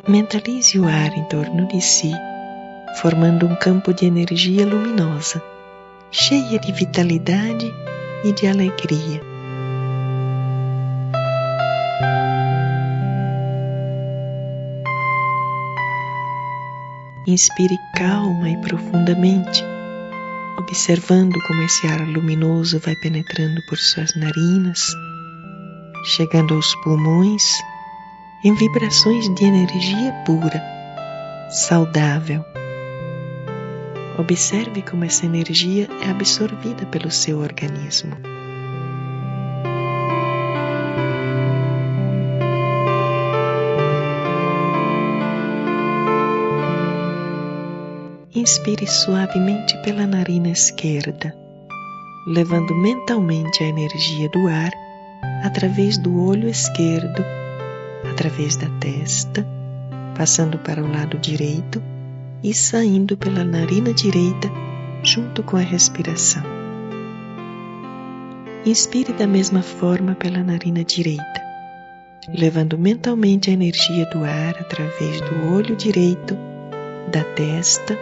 Mentalize o ar em torno de si, formando um campo de energia luminosa, cheia de vitalidade e de alegria. Inspire calma e profundamente, observando como esse ar luminoso vai penetrando por suas narinas, chegando aos pulmões, em vibrações de energia pura, saudável. Observe como essa energia é absorvida pelo seu organismo. Inspire suavemente pela narina esquerda, levando mentalmente a energia do ar através do olho esquerdo, através da testa, passando para o lado direito e saindo pela narina direita junto com a respiração. Inspire da mesma forma pela narina direita, levando mentalmente a energia do ar através do olho direito, da testa,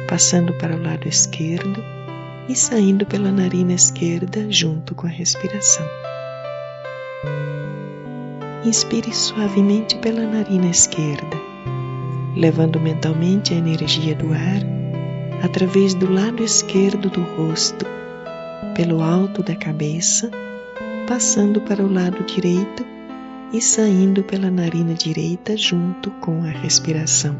passando para o lado esquerdo e saindo pela narina esquerda junto com a respiração. Inspire suavemente pela narina esquerda, levando mentalmente a energia do ar através do lado esquerdo do rosto, pelo alto da cabeça, passando para o lado direito e saindo pela narina direita junto com a respiração.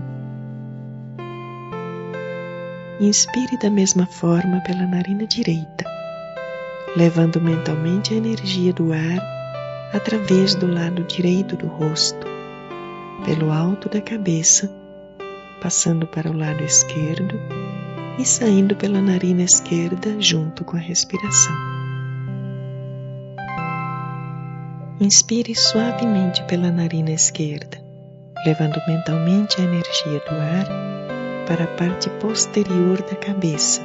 Inspire da mesma forma pela narina direita, levando mentalmente a energia do ar através do lado direito do rosto, pelo alto da cabeça, passando para o lado esquerdo e saindo pela narina esquerda junto com a respiração. Inspire suavemente pela narina esquerda, levando mentalmente a energia do ar para a parte posterior da cabeça,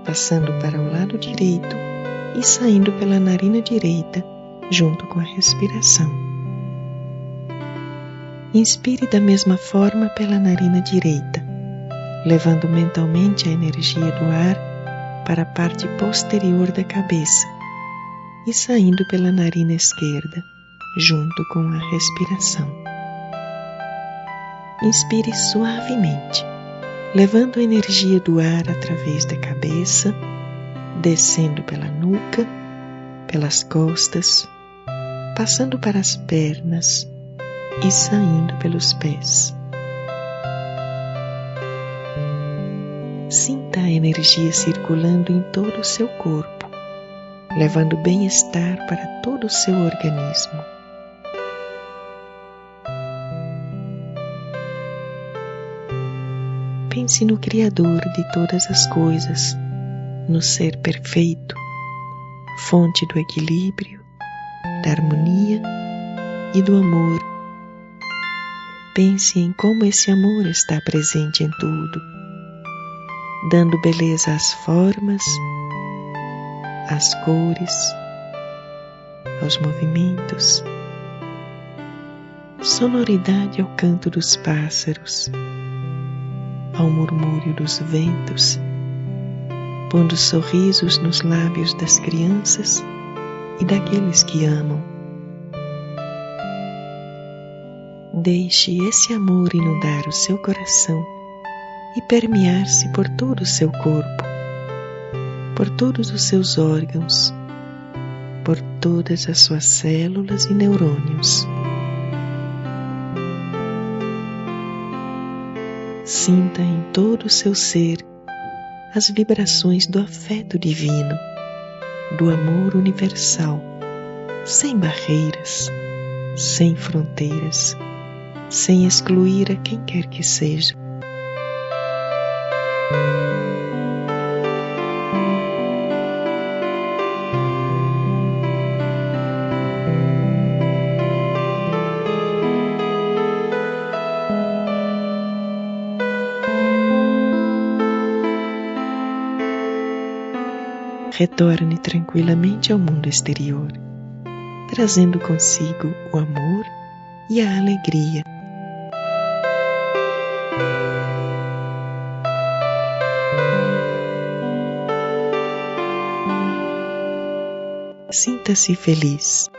passando para o lado direito e saindo pela narina direita junto com a respiração. Inspire da mesma forma pela narina direita, levando mentalmente a energia do ar para a parte posterior da cabeça e saindo pela narina esquerda junto com a respiração. Inspire suavemente, levando a energia do ar através da cabeça, descendo pela nuca, pelas costas, passando para as pernas e saindo pelos pés. Sinta a energia circulando em todo o seu corpo, levando bem-estar para todo o seu organismo. Pense no Criador de todas as coisas, no Ser perfeito, fonte do equilíbrio, da harmonia e do amor. Pense em como esse amor está presente em tudo, dando beleza às formas, às cores, aos movimentos, sonoridade ao canto dos pássaros, ao murmúrio dos ventos, pondo sorrisos nos lábios das crianças e daqueles que amam. Deixe esse amor inundar o seu coração e permear-se por todo o seu corpo, por todos os seus órgãos, por todas as suas células e neurônios. Sinta em todo o seu ser as vibrações do afeto divino, do amor universal, sem barreiras, sem fronteiras, sem excluir a quem quer que seja. Retorne tranquilamente ao mundo exterior, trazendo consigo o amor e a alegria. Sinta-se feliz.